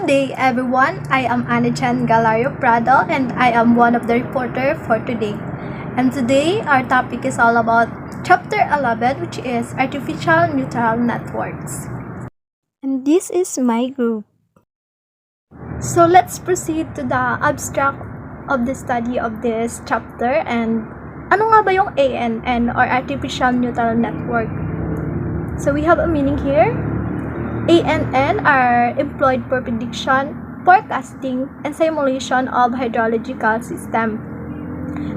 Good day, everyone. I am ANYGEN PRADO, and I am one of the reporter for today. And today, our topic is all about Chapter 11, which is Artificial Neural Networks. And this is my group. So let's proceed to the abstract of the study of this chapter. And ano nga ba yung ANN or Artificial Neural Network? So we have a meaning here. ANN are employed for prediction, forecasting, and simulation of hydrological system.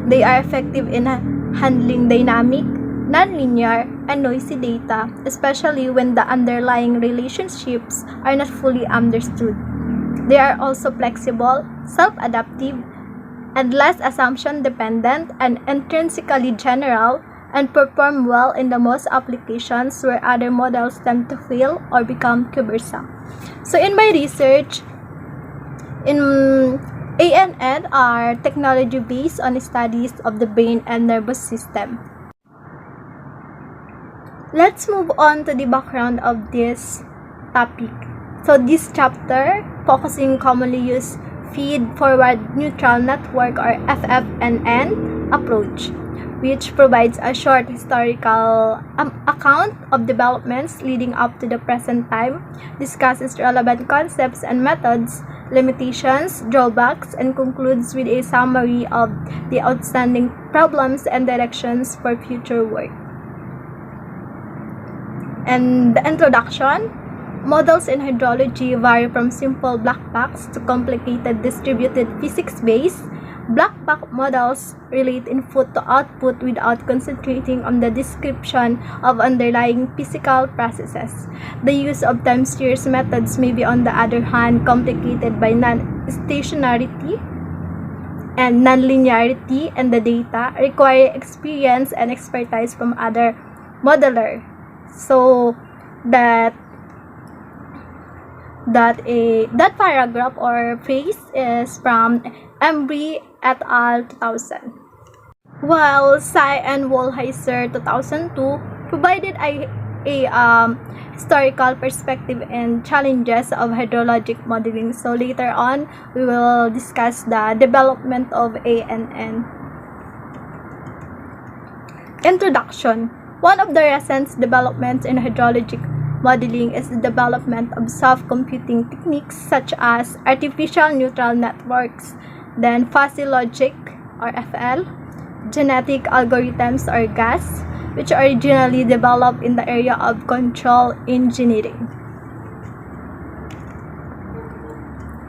They are effective in handling dynamic, nonlinear, and noisy data, especially when the underlying relationships are not fully understood. They are also flexible, self-adaptive, and less assumption-dependent and intrinsically general, and perform well in the most applications where other models tend to fail or become cumbersome. So in my research, ANN are technology based on studies of the brain and nervous system. Let's move on to the background of this topic. So this chapter focusing commonly used feed-forward neural network or FFNN approach, which provides a short historical account of developments leading up to the present time, discusses relevant concepts and methods, limitations, drawbacks, and concludes with a summary of the outstanding problems and directions for future work. And the introduction: models in hydrology vary from simple black box to complicated distributed physics-based. Black box models relate input to output without concentrating on the description of underlying physical processes. The use of time series methods may be, on the other hand, complicated by non-stationarity and non-linearity in the data, require experience and expertise from other modeler. So that paragraph or phrase is from Embry et al. 2000. While Tsai and Wohlheiser 2002 provided a historical perspective and challenges of hydrologic modeling. So later on, we will discuss the development of ANN. Introduction. One of the recent developments in hydrologic modeling is the development of self-computing techniques such as artificial neural networks, then fuzzy logic or FL, genetic algorithms or GAS, which originally developed in the area of control engineering.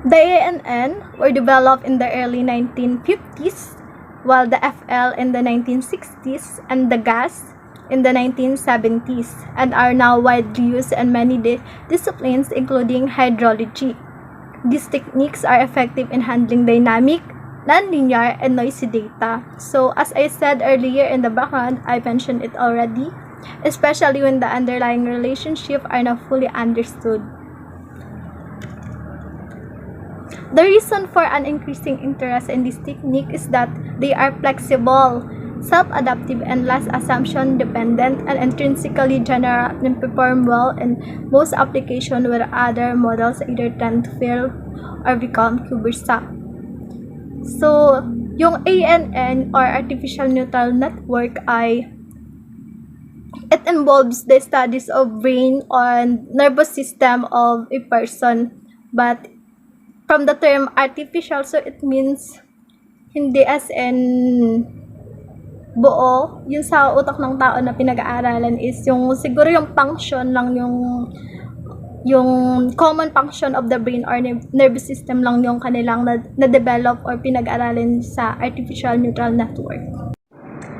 The ANN were developed in the early 1950s, while the FL in the 1960s and the GAS in the 1970s, and are now widely used in many disciplines including hydrology. These techniques are effective in handling dynamic, nonlinear, and noisy data. So as I said earlier in the background, I mentioned it already, especially when the underlying relationships are not fully understood. The reason for an increasing interest in this technique is that they are flexible, self-adaptive, and less assumption-dependent, and intrinsically general, and perform well in most applications where other models either tend to fail or become cumbersome. So, yung ANN or Artificial Neural Network it involves the studies of brain and nervous system of a person. But from the term artificial, so it means hindi as in buo, yun sa utak ng tao na pinag-aaralan is yung siguro yung function lang, yung common function of the brain or nervous system lang yung kanilang na-develop or pinag-aralan sa artificial neural network.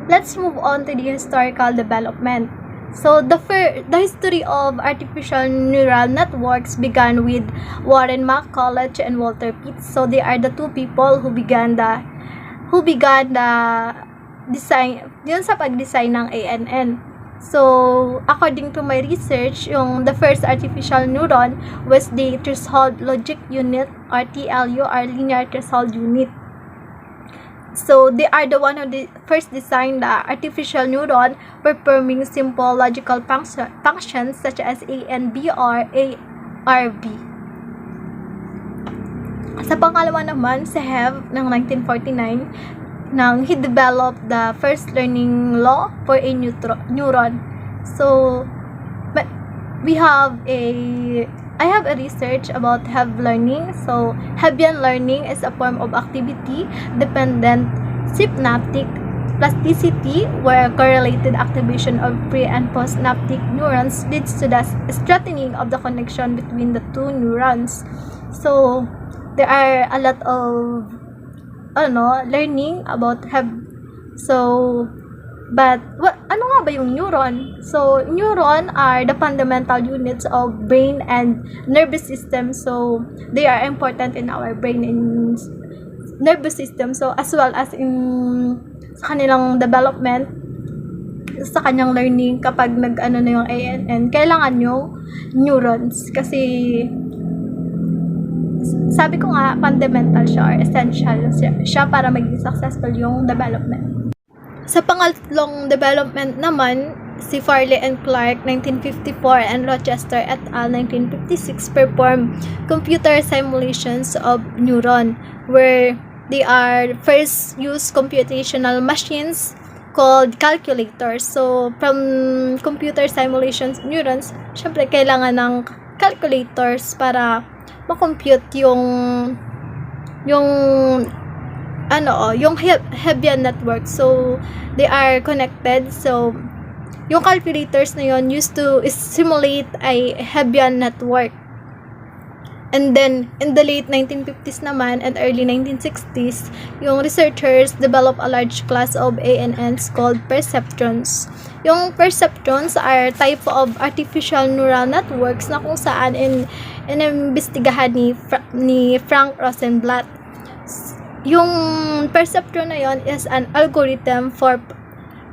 Let's move on to the historical development. So the history of artificial neural networks began with Warren McCulloch and Walter Pitts. So they are the two people who began the design, yun sa pag-design ng ANN. So, according to my research, the first artificial neuron was the threshold logic unit or TLU or linear threshold unit. So, they are the one who first designed the artificial neuron performing simple logical functions such as A and B or A or B. Sa pangalawa naman, si Hev ng 1949, nang he developed the first learning law for a neuron. So, I have a research about Hev learning. So, Hebbian learning is a form of activity-dependent synaptic plasticity where correlated activation of pre- and postsynaptic neurons leads to the strengthening of the connection between the two neurons. So, there are a lot of learning about Heb. So, but ano nga ba yung neuron? So, neuron are the fundamental units of brain and nervous system. So, they are important in our brain and nervous system. So, as well as sa kanilang development, sa kanyang learning kapag na yung ANN, kailangan yung neurons kasi sabi ko nga, fundamental siya or essential siya para maging successful yung development. Sa pangatlong development naman, si Farley and Clark 1954 and Rochester et al. 1956 perform computer simulations of neuron where they are first use computational machines called calculators. So, from computer simulations neurons, syempre kailangan ng calculators para ma-compute yung Hebbian network. So, they are connected. So, yung calculators na yon used to simulate a Hebbian network. And then, in the late 1950s naman and early 1960s, yung researchers developed a large class of ANNs called perceptrons. Yung perceptrons are type of artificial neural networks na kung saan inimbestigahan ni Frank Rosenblatt. Yung perceptron na yon is an algorithm for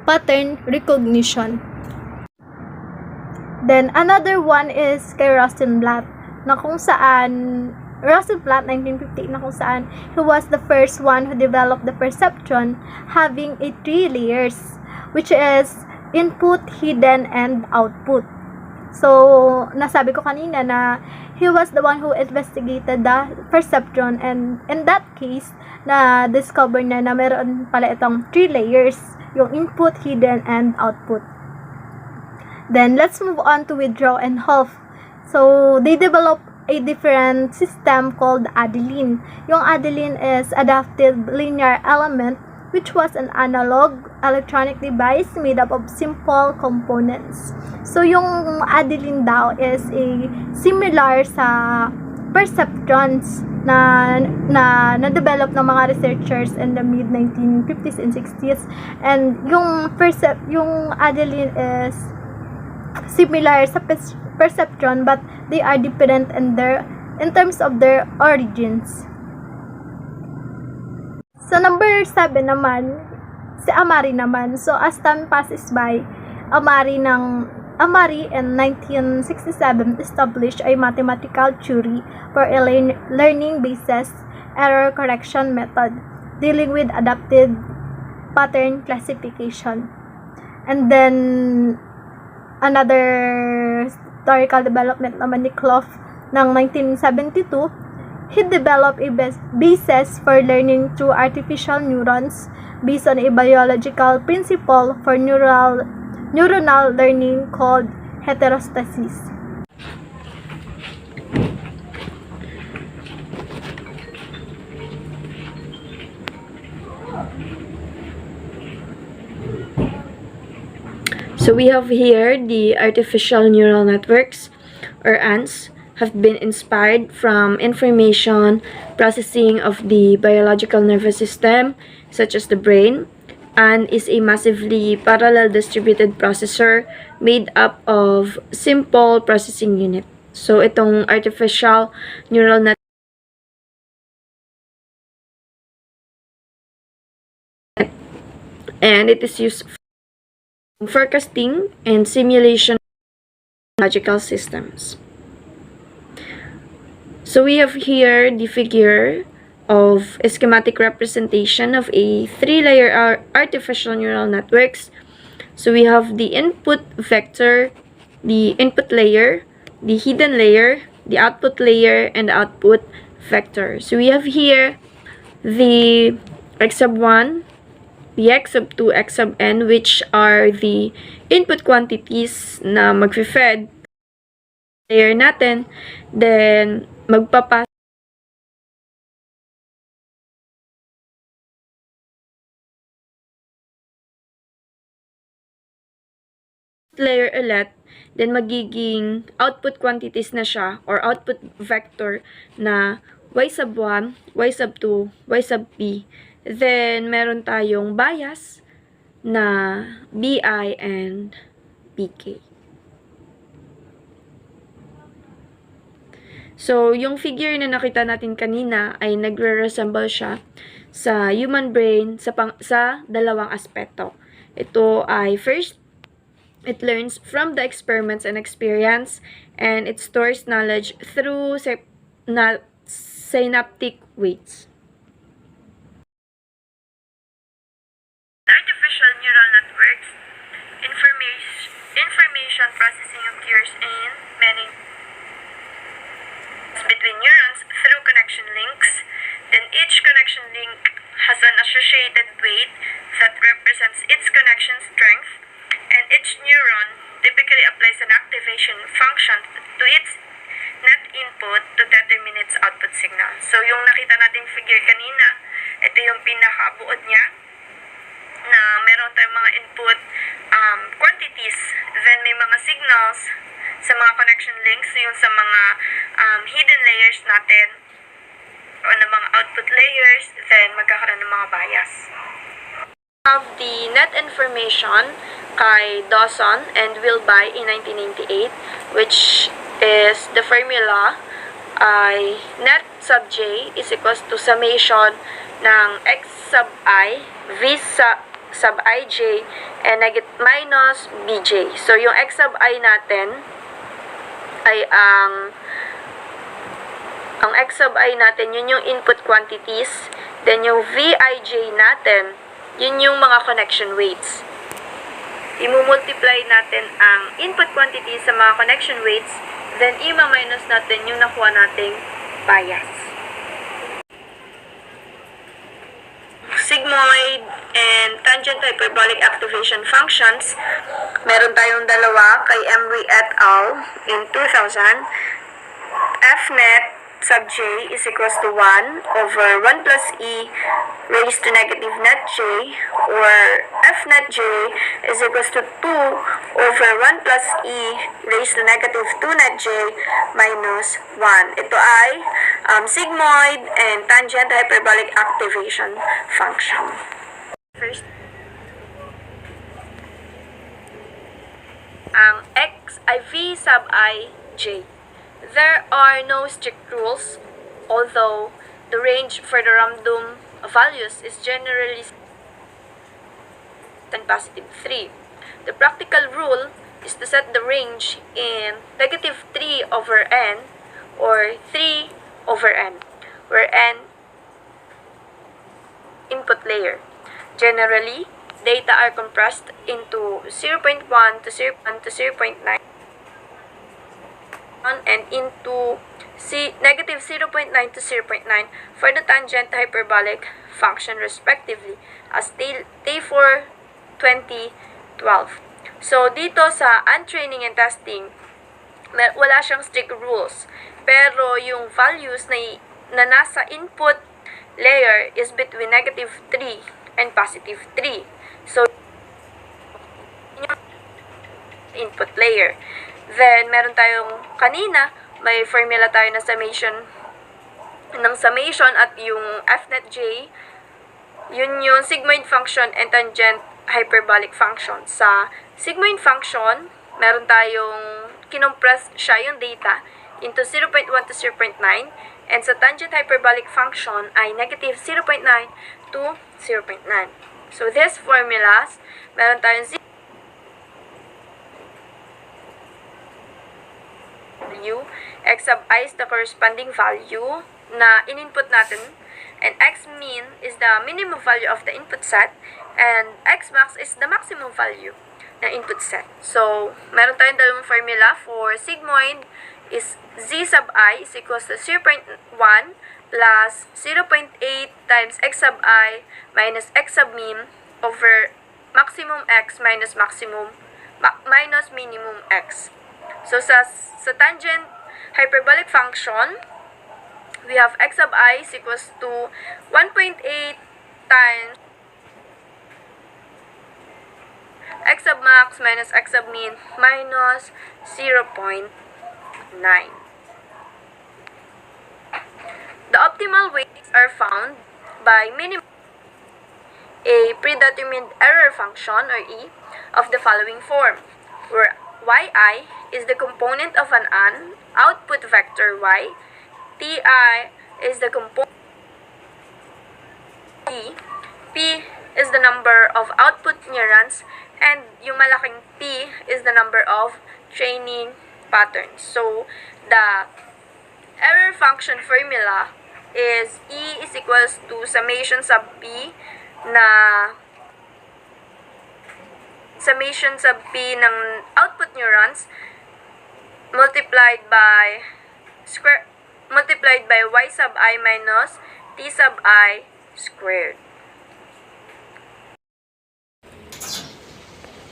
pattern recognition. Then, another one is kay Rosenblatt, na kung saan Rosenblatt 1958 na kung saan he was the first one who developed the perceptron having a 3 layers which is input, hidden, and output. So, nasabi ko kanina na he was the one who investigated the perceptron and in that case, na discover na meron pala itong 3 layers, yung input, hidden, and output. Then, let's move on to Withdraw and Hoff. So, they developed a different system called ANYGEN. Yung ANYGEN is Adaptive Linear Element, which was an analog electronic device made up of simple components. So, yung ANYGEN daw is similar sa perceptrons na develop ng mga researchers in the mid 1950s and 60s. And yung ANYGEN is similar sa perceptron but they are different in terms of their origins. So number 7 naman, si Amari naman. So as time passes by, Amari in 1967 established a mathematical theory for a learning basis error correction method dealing with adaptive pattern classification. And then another historical development naman ni Clough ng 1972, he developed a basis for learning through artificial neurons based on a biological principle for neuronal learning called heterostasis. So we have here the artificial neural networks, or ANTs, have been inspired from information processing of the biological nervous system, such as the brain, and is a massively parallel distributed processor made up of simple processing unit. So itong artificial neural network and it is used forecasting and simulation of logical systems. So we have here the figure of a schematic representation of a 3-layer artificial neural networks. So we have the input vector, the input layer, the hidden layer, the output layer, and the output vector. So we have here the x sub 1, the x sub 2, x sub n, which are the input quantities na mag-fed layer natin. Then, magpapas layer ulit, then magiging output quantities na siya or output vector na y sub 1, y sub 2, y sub p. Then, meron tayong bias na BI and PK. So, yung figure na nakita natin kanina ay nagre-resemble siya sa human brain sa dalawang aspeto. Ito ay first, it learns from the experiments and experience, and it stores knowledge through synaptic weights. Artificial neural networks, information processing occurs in many between neurons through connection links. Then each connection link has an associated weight that represents its connection strength, and each neuron typically applies an activation function to its net input to determine its output signal. So yung nakita nating figure kanina, ito yung pinakabuod niya na meron tayong mga input quantities, then may mga signals sa mga connection links, yung sa mga hidden layers natin o ng mga output layers, then magkakaroon ng mga bias. Of the net information kay Dawson and Wilby in 1998, which is the formula ay net sub j is equals to summation ng x sub I, v sub ij, and minus bj. So, yung x sub I natin ay ang x sub I natin, yun yung input quantities. Then, yung vij natin, yun yung mga connection weights. I-multiply natin ang input quantities sa mga connection weights, then i-minus natin yung nakuha nating bias. Sigmoid and tangent hyperbolic activation functions, meron tayong dalawa kay Emery et al. In 2000. Fnet sub j is equals to 1 over 1 plus e raised to negative net j, or f net j is equals to 2 over 1 plus e raised to negative 2 net j minus 1. Ito ay sigmoid and tangent hyperbolic activation function. First, ang x ay v sub I j. There are no strict rules, although the range for the random values is generally and positive 3. The practical rule is to set the range in negative 3 over n or 3 over n, where n input layer. Generally, data are compressed into 0.1 to 0.9 and into negative 0.9 to 0.9 for the tangent hyperbolic function respectively as T4 2012. So, dito sa untraining and testing, wala siyang strict rules. Pero yung values na nasa input layer is between negative 3 and positive 3. So, input layer. Then, meron tayong kanina, may formula tayo na summation at yung f net j, yun yung sigmoid function and tangent hyperbolic function. Sa sigmoid function, meron tayong kinompress siya yung data into 0.1 to 0.9, and sa tangent hyperbolic function ay negative 0.9 to 0.9. So, these formulas, meron tayong value, x sub I is the corresponding value na in-input natin, and x min is the minimum value of the input set, and x max is the maximum value ng input set. So, meron tayong dalawang formula for sigmoid is z sub I is equals to 0.1 plus 0.8 times x sub I minus x sub min over maximum x minus minimum x. So sa tangent hyperbolic function, we have x sub I is equals to 1.8 times x sub max minus x sub min minus 0.9. The optimal weights are found by minimum a predetermined error function, or E, of the following form, where yi is the component of an output vector y, ti is the component p, p is the number of output neurons, and yung malaking p is the number of training patterns. So, the error function formula is E is equals to summation sub p ng output neurons multiplied by y sub I minus t sub I squared.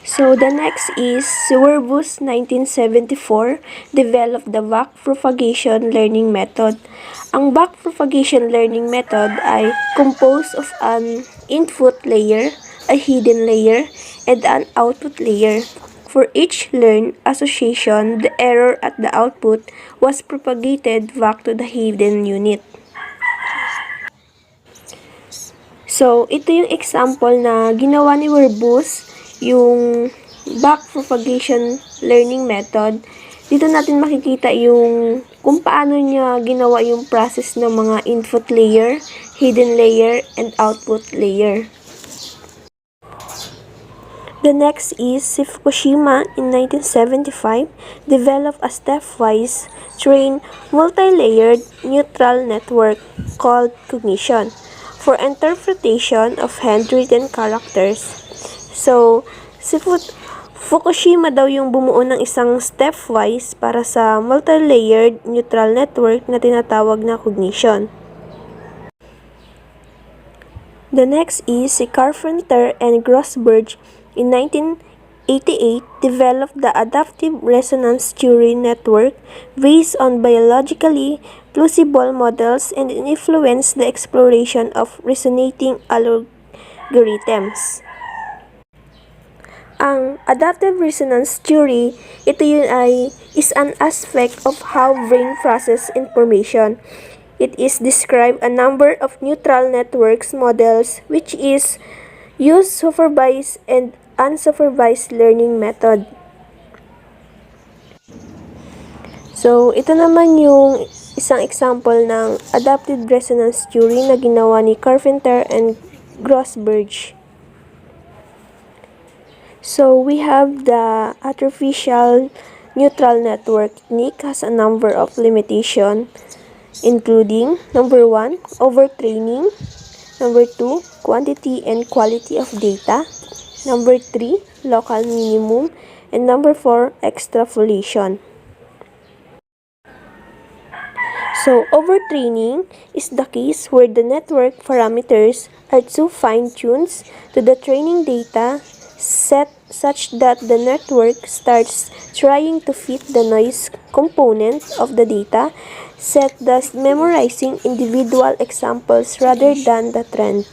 So the next is Suerbus 1974 developed the backpropagation learning method. Ang backpropagation learning method ay composed of an input layer, a hidden layer, and an output layer. For each learned association, the error at the output was propagated back to the hidden unit. So, ito yung example na ginawa ni Suerbus, yung backpropagation learning method. Dito natin makikita yung kung paano niya ginawa yung process ng mga input layer, hidden layer, and output layer. The next is Fukushima in 1975 developed a stepwise trained multi-layered neutral network called cognition for interpretation of handwritten characters. So, si Fukushima daw yung bumuo ng isang stepwise para sa multi-layered neutral network na tinatawag na cognition. The next is si Carpenter and Grossberg in 1988 developed the adaptive resonance theory network based on biologically plausible models and influenced the exploration of resonating algorithms. Ang adaptive resonance theory, ito is an aspect of how brain process information. It is describe a number of neutral networks models which is use supervised and unsupervised learning method. So, ito naman yung isang example ng adaptive resonance theory na ginawa ni Carpenter and Grossberg. So, we have the artificial neutral network technique has a number of limitations, including number 1, overtraining, number 2, quantity and quality of data, number 3, local minimum, and number 4, extrapolation. So, overtraining is the case where the network parameters are too fine-tuned to the training data set such that the network starts trying to fit the noise component of the data set, thus memorizing individual examples rather than the trend.